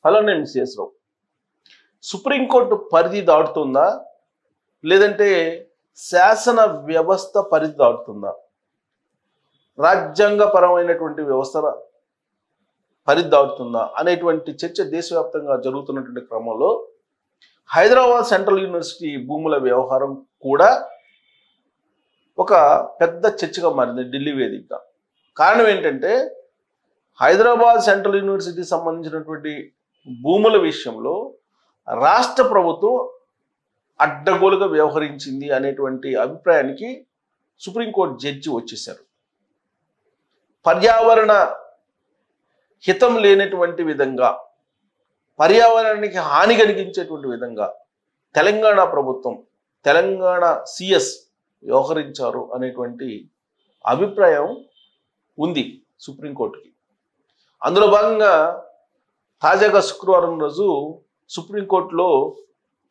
Hello, నేను miss రావు. Supreme court పరిధి దాటుతుందా లేదంటే శాసన వ్యవస్థ పరిధి దాటుతుందా? రాజ్యాంగపరమైనటువంటి వ్యవస్థ పరిధి దాటుతుందా అనేటువంటి చర్చ దేశవ్యాప్తంగా జరుగుతున్నటువంటి క్రమంలో హైదరాబాద్ సెంట్రల్ యూనివర్సిటీ భూముల వ్యవహారం కూడా ఒక పెద్ద చర్చగా మారింది ఢిల్లీ వేదికగా. కారణం ఏంటంటే హైదరాబాద్ సెంట్రల్ యూనివర్సిటీ సంబంధించినటువంటి భూముల విషయంలో రాష్ట్ర ప్రభుత్వం అడ్డగోలుగా వ్యవహరించింది అనేటువంటి అభిప్రాయానికి సుప్రీంకోర్టు జడ్జి వచ్చేశారు. పర్యావరణ హితం లేనటువంటి విధంగా, పర్యావరణానికి హాని కలిగించేటువంటి విధంగా తెలంగాణ ప్రభుత్వం, తెలంగాణ సిఎస్ వ్యవహరించారు అనేటువంటి అభిప్రాయం ఉంది సుప్రీంకోర్టుకి. అందులో భాగంగా తాజాగా శుక్రవారం రోజు సుప్రీంకోర్టులో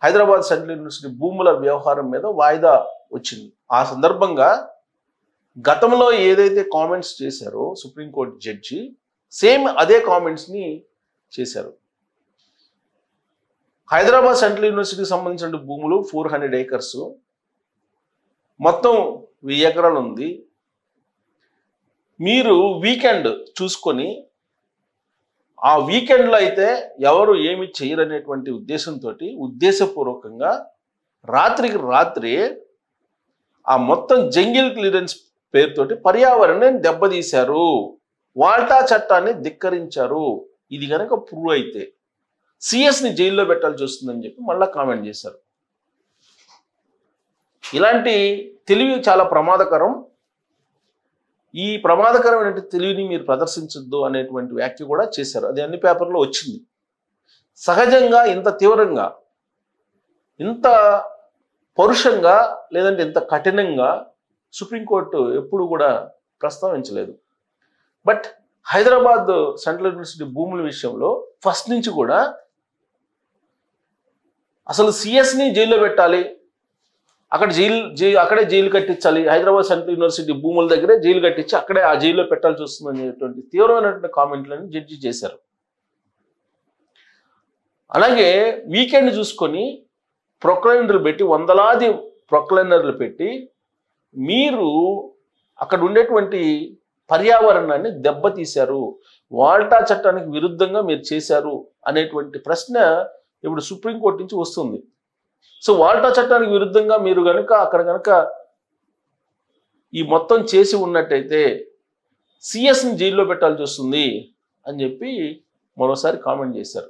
హైదరాబాద్ సెంట్రల్ యూనివర్సిటీ భూముల వ్యవహారం మీద వాయిదా వచ్చింది. ఆ సందర్భంగా గతంలో ఏదైతే కామెంట్స్ చేశారో సుప్రీంకోర్టు జడ్జి, సేమ్ అదే కామెంట్స్ని చేశారు. హైదరాబాద్ సెంట్రల్ యూనివర్సిటీకి సంబంధించిన భూములు 400 acres, మొత్తం 1000 ఎకరాలు ఉంది. మీరు వీకెండ్ చూసుకొని ఆ వీకెండ్లో అయితే ఎవరు ఏమి చేయరనేటువంటి ఉద్దేశంతో ఉద్దేశపూర్వకంగా రాత్రికి రాత్రి ఆ మొత్తం జంగిల్ క్లియరెన్స్ పేరుతోటి పర్యావరణాన్ని దెబ్బతీశారు, వాల్టా చట్టాన్ని ధిక్కరించారు. ఇది కనుక ప్రూవ్ అయితే సిఎస్ని జైల్లో పెట్టాల్సి వస్తుందని చెప్పి మళ్ళీ కామెంట్ చేశారు. ఇలాంటి తెలివి చాలా ప్రమాదకరం. ఈ ప్రమాదకరమైన తెలివిని మీరు ప్రదర్శించొద్దు అనేటువంటి వ్యాఖ్య కూడా చేశారు. అది అన్ని పేపర్లో వచ్చింది. సహజంగా ఇంత తీవ్రంగా, ఇంత పరుషంగా, లేదంటే ఇంత కఠినంగా సుప్రీంకోర్టు ఎప్పుడు కూడా ప్రస్తావించలేదు. బట్ హైదరాబాద్ సెంట్రల్ యూనివర్సిటీ భూముల విషయంలో ఫస్ట్ నుంచి కూడా అసలు సిఎస్ని జైల్లో పెట్టాలి, అక్కడే జైలు కట్టించాలి, హైదరాబాద్ సెంట్రల్ యూనివర్సిటీ భూముల దగ్గరే జైలు కట్టించి అక్కడే ఆ జైల్లో పెట్టాల్సి వస్తుంది అనేటువంటి తీవ్రమైనటువంటి కామెంట్లను జడ్జి చేశారు. అలాగే వీకెండ్ చూసుకొని ప్రొక్లైనర్లు పెట్టి, వందలాది ప్రొక్లైనర్లు పెట్టి మీరు అక్కడ ఉండేటువంటి పర్యావరణాన్ని దెబ్బతీశారు, వాల్టా చట్టానికి విరుద్ధంగా మీరు చేశారు అనేటువంటి ప్రశ్న ఇప్పుడు సుప్రీంకోర్టు నుంచి వస్తుంది. సో వాల్టా చట్టానికి విరుద్ధంగా మీరు కనుక ఈ మొత్తం చేసి ఉన్నట్టయితే సిఎస్ని జైల్లో పెట్టాల్సి వస్తుంది అని చెప్పి మరోసారి కామెంట్ చేశారు.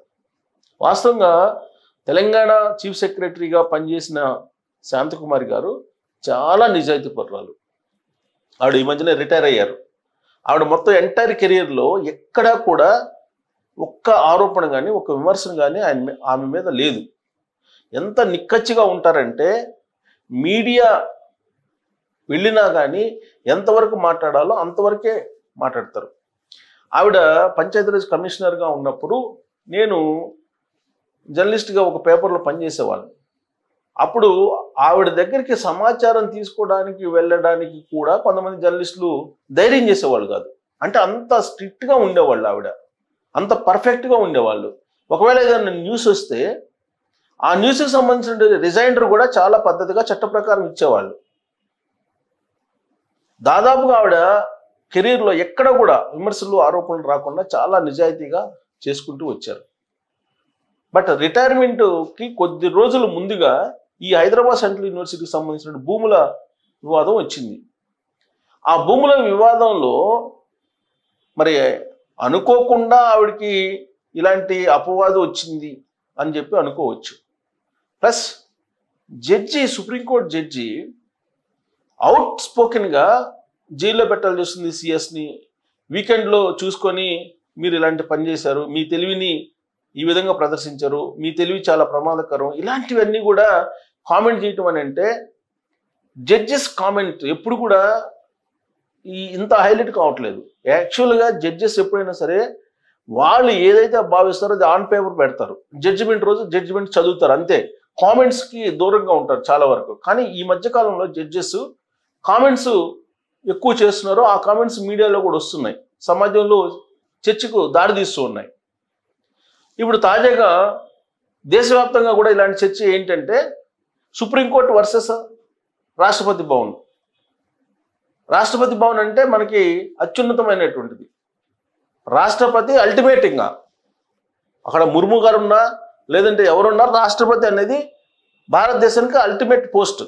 వాస్తవంగా తెలంగాణ చీఫ్ సెక్రటరీగా పనిచేసిన శాంతకుమారి గారు చాలా నిజాయితీ పరురాలు. ఆవిడ ఈ మధ్యనే రిటైర్ అయ్యారు. ఆవిడ మొత్తం ఎంటైర్ కెరియర్లో ఎక్కడా కూడా ఒక్క ఆరోపణ కానీ ఒక్క విమర్శన కానీ ఆమె మీద లేదు. ఎంత నిక్కచ్చిగా ఉంటారంటే మీడియా వెళ్ళినా కానీ ఎంతవరకు మాట్లాడాలో అంతవరకే మాట్లాడతారు. ఆవిడ పంచాయతీరాజ్ కమిషనర్గా ఉన్నప్పుడు నేను జర్నలిస్ట్గా ఒక పేపర్లో పనిచేసేవాళ్ళని. అప్పుడు ఆవిడ దగ్గరికి సమాచారం తీసుకోవడానికి వెళ్ళడానికి కూడా కొంతమంది జర్నలిస్టులు ధైర్యం చేసేవాళ్ళు కాదు. అంటే అంత స్ట్రిక్ట్గా ఉండేవాళ్ళు, ఆవిడ అంత పర్ఫెక్ట్గా ఉండేవాళ్ళు. ఒకవేళ ఏదైనా న్యూస్ వస్తే ఆ న్యూస్కి సంబంధించిన రిజైండర్ కూడా చాలా పద్ధతిగా చట్ట ప్రకారం ఇచ్చేవాళ్ళు. దాదాపుగా ఆవిడ కెరీర్లో ఎక్కడ కూడా విమర్శలు ఆరోపణలు రాకుండా చాలా నిజాయితీగా చేసుకుంటూ వచ్చారు. బట్ రిటైర్మెంట్కి కొద్ది రోజుల ముందుగా ఈ హైదరాబాద్ సెంట్రల్ యూనివర్సిటీకి సంబంధించిన భూముల వివాదం వచ్చింది. ఆ భూముల వివాదంలో మరి అనుకోకుండా ఆవిడకి ఇలాంటి అపవాదం వచ్చింది అని చెప్పి అనుకోవచ్చు. Plus judge, supreme court judge out స్పోకెన్గా జైల్లో పెట్టాల్సి వస్తుంది సిఎస్ని, వీకెండ్లో చూసుకొని మీరు ఇలాంటి పని చేశారు, మీ తెలివిని ఈ విధంగా ప్రదర్శించారు, మీ తెలివి చాలా ప్రమాదకరం, ఇలాంటివన్నీ కూడా కామెంట్ చేయటం అని అంటే జడ్జెస్ కామెంట్ ఎప్పుడు కూడా ఇంత హైలైట్ కావట్లేదు. యాక్చువల్గా జడ్జెస్ ఎప్పుడైనా సరే వాళ్ళు ఏదైతే భావిస్తారో అది ఆన్ పేపర్ పెడతారు, జడ్జిమెంట్ రోజు జడ్జిమెంట్ చదువుతారు, అంతే. కామెంట్స్కి దూరంగా ఉంటారు చాలా వరకు. కానీ ఈ మధ్యకాలంలో జడ్జెస్ కామెంట్స్ ఎక్కువ చేస్తున్నారు. ఆ కామెంట్స్ మీడియాలో కూడా వస్తున్నాయి, సమాజంలో చర్చకు దారి తీస్తూ ఉన్నాయి. ఇప్పుడు తాజాగా దేశవ్యాప్తంగా కూడా ఇలాంటి చర్చ ఏంటంటే సుప్రీంకోర్టు వర్సెస్ రాష్ట్రపతి భవన్. రాష్ట్రపతి భవన్ అంటే మనకి అత్యున్నతమైనటువంటిది. రాష్ట్రపతి అల్టిమేటింగ్గా అక్కడ ముర్ము గారు ఉన్నా లేదంటే ఎవరున్నా రాష్ట్రపతి అనేది భారతదేశానికి అల్టిమేట్ పోస్ట్.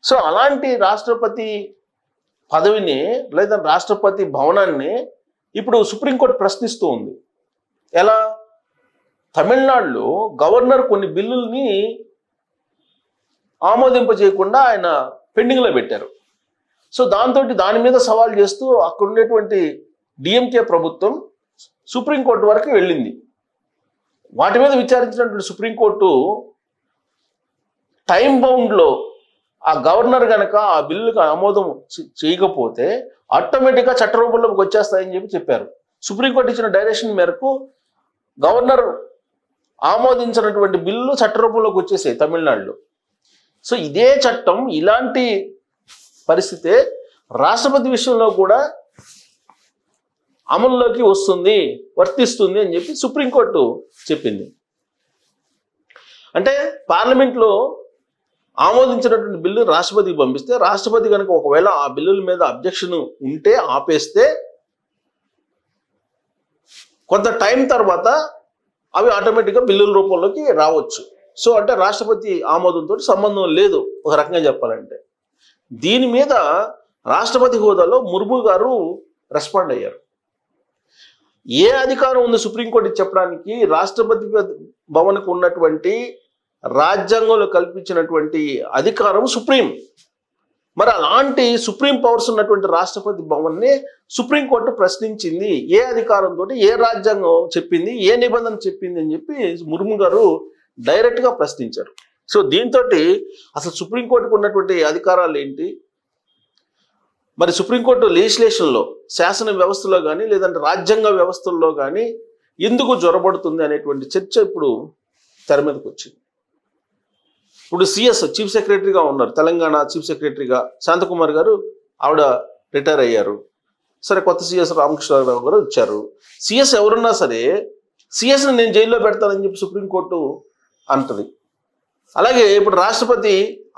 సో అలాంటి రాష్ట్రపతి పదవిని లేదా రాష్ట్రపతి భవనాన్ని ఇప్పుడు సుప్రీంకోర్టు ప్రశ్నిస్తూ ఉంది. ఎలా? తమిళనాడులో గవర్నర్ కొన్ని బిల్లుల్ని ఆమోదింపజేయకుండా ఆయన పెండింగ్లో పెట్టారు. సో దాని మీద సవాల్ చేస్తూ అక్కడ ఉండేటువంటి డిఎంకే ప్రభుత్వం సుప్రీంకోర్టు వరకు వెళ్ళింది. వాటి మీద విచారించినటువంటి సుప్రీంకోర్టు టైం బౌండ్లో ఆ గవర్నర్ కనుక ఆ బిల్లుకి ఆమోదం చేయకపోతే ఆటోమేటిక్గా చట్టరూపంలోకి వచ్చేస్తాయని చెప్పారు. సుప్రీంకోర్టు ఇచ్చిన డైరెక్షన్ మేరకు గవర్నర్ ఆమోదించినటువంటి బిల్లు చట్టరూపంలోకి వచ్చేసాయి తమిళనాడులో. సో ఇదే చట్టం ఇలాంటి పరిస్థితే రాష్ట్రపతి విషయంలో కూడా అమల్లోకి వస్తుంది, వర్తిస్తుంది అని చెప్పి సుప్రీంకోర్టు చెప్పింది. అంటే పార్లమెంట్లో ఆమోదించినటువంటి బిల్లు రాష్ట్రపతికి పంపిస్తే రాష్ట్రపతి కనుక ఒకవేళ ఆ బిల్లుల మీద అబ్జెక్షన్ ఉంటే ఆపేస్తే కొంత టైం తర్వాత అవి ఆటోమేటిక్గా బిల్లుల రూపంలోకి రావచ్చు. సో అంటే రాష్ట్రపతి ఆమోదంతో సంబంధం లేదు ఒక రకంగా చెప్పాలంటే. దీని మీద రాష్ట్రపతి హోదాలో ముర్ము గారు రెస్పాండ్ అయ్యారు. ఏ అధికారం ఉంది సుప్రీంకోర్టు చెప్పడానికి? రాష్ట్రపతి భవన్కు ఉన్నటువంటి రాజ్యాంగంలో కల్పించినటువంటి అధికారం సుప్రీం. మరి అలాంటి సుప్రీం పవర్స్ ఉన్నటువంటి రాష్ట్రపతి భవన్ని సుప్రీంకోర్టు ప్రశ్నించింది. ఏ అధికారంతో, ఏ రాజ్యాంగం చెప్పింది, ఏ నిబంధన చెప్పింది అని చెప్పి ముర్ము గారు డైరెక్ట్గా ప్రశ్నించారు. సో దీంతో అసలు సుప్రీంకోర్టుకు ఉన్నటువంటి అధికారాలు ఏంటి, మరి సుప్రీంకోర్టు లెజిస్లేషన్లో శాసన వ్యవస్థలో కానీ లేదంటే రాజ్యాంగ వ్యవస్థల్లో కానీ ఎందుకు జొరబడుతుంది అనేటువంటి చర్చ ఇప్పుడు తెర మీదకి వచ్చింది. ఇప్పుడు సిఎస్ చీఫ్ సెక్రటరీగా ఉన్నారు, తెలంగాణ చీఫ్ సెక్రటరీగా శాంతకుమార్ గారు, ఆవిడ రిటైర్ అయ్యారు. సరే, కొత్త సిఎస్ రామకృష్ణరావు గారు వచ్చారు. సిఎస్ ఎవరున్నా సరే సిఎస్ని నేను జైల్లో పెడతానని చెప్పి సుప్రీంకోర్టు అంటది. అలాగే ఇప్పుడు రాష్ట్రపతి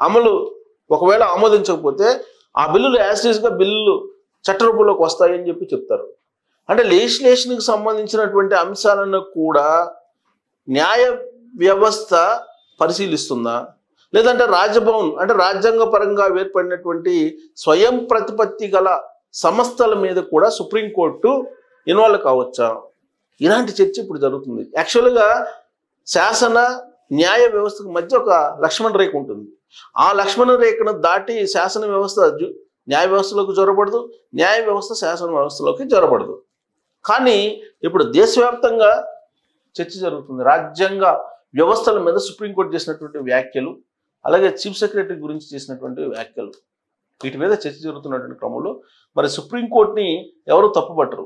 అమలు ఒకవేళ ఆమోదించకపోతే ఆ బిల్లులు యాస్టీస్గా బిల్లులు చట్టరూపంలోకి వస్తాయని చెప్పి చెప్తారు. అంటే లెజిస్లేషన్కి సంబంధించినటువంటి అంశాలను కూడా న్యాయ వ్యవస్థ పరిశీలిస్తుందా, లేదంటే రాజ్యభవన్ అంటే రాజ్యాంగ పరంగా ఏర్పడినటువంటి స్వయం ప్రతిపత్తి గల సంస్థల మీద కూడా సుప్రీంకోర్టు ఇన్వాల్వ్ కావచ్చా? ఇలాంటి చర్చ ఇప్పుడు జరుగుతుంది. యాక్చువల్గా శాసన న్యాయ వ్యవస్థకు మధ్య ఒక లక్ష్మణ రేఖ ఉంటుంది. ఆ లక్ష్మణ రేఖను దాటి శాసన వ్యవస్థ న్యాయ వ్యవస్థలోకి జొరబడదు, న్యాయ వ్యవస్థ శాసన వ్యవస్థలోకి జొరబడదు. కానీ ఇప్పుడు దేశవ్యాప్తంగా చర్చ జరుగుతుంది. రాజ్యాంగ వ్యవస్థల మీద సుప్రీంకోర్టు చేసినటువంటి వ్యాఖ్యలు, అలాగే చీఫ్ సెక్రటరీ గురించి చేసినటువంటి వ్యాఖ్యలు, వీటి మీద చర్చ జరుగుతున్నటువంటి క్రమంలో మరి సుప్రీంకోర్టుని ఎవరు తప్పుపట్టరు.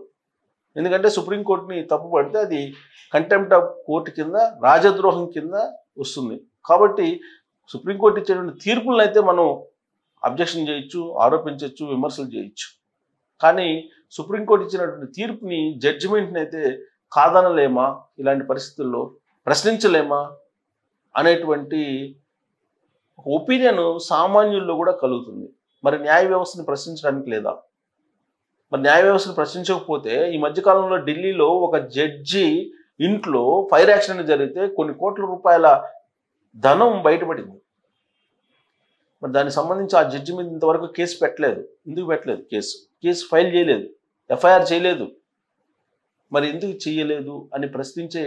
ఎందుకంటే సుప్రీంకోర్టుని తప్పుపడితే అది కంటెంప్ట్ ఆఫ్ కోర్టు కింద, రాజద్రోహం కింద వస్తుంది. కాబట్టి సుప్రీంకోర్టు ఇచ్చేటువంటి తీర్పులను అయితే మనం అబ్జెక్షన్ చేయొచ్చు, ఆరోపించవచ్చు, విమర్శలు చేయొచ్చు. కానీ సుప్రీంకోర్టు ఇచ్చినటువంటి తీర్పుని, జడ్జిమెంట్ని అయితే కాదనలేమా, ఇలాంటి పరిస్థితుల్లో ప్రశ్నించలేమా అనేటువంటి ఒపీనియన్ సామాన్యుల్లో కూడా కలుగుతుంది. మరి న్యాయ వ్యవస్థని ప్రశ్నించడానికి లేదా? మరి న్యాయ వ్యవస్థను ప్రశ్నించకపోతే ఈ మధ్యకాలంలో ఢిల్లీలో ఒక జడ్జి ఇంట్లో ఫైర్ యాక్సిడెంట్ జరిగితే కొన్ని కోట్ల రూపాయల ధనం బయటపడింది. మరి దానికి సంబంధించి ఆ జడ్జి మీద ఇంతవరకు కేసు పెట్టలేదు. ఎందుకు పెట్టలేదు? కేసు ఫైల్ చేయలేదు, ఎఫ్ఐఆర్ చేయలేదు. మరి ఎందుకు చేయలేదు అని ప్రశ్నించే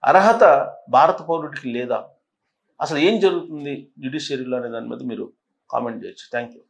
అర్హత భారత పౌరుడికి లేదా? అసలు ఏం జరుగుతుంది జ్యుడిషియరీలో అనే దాని మీద మీరు కామెంట్ చేయొచ్చు. Thank you.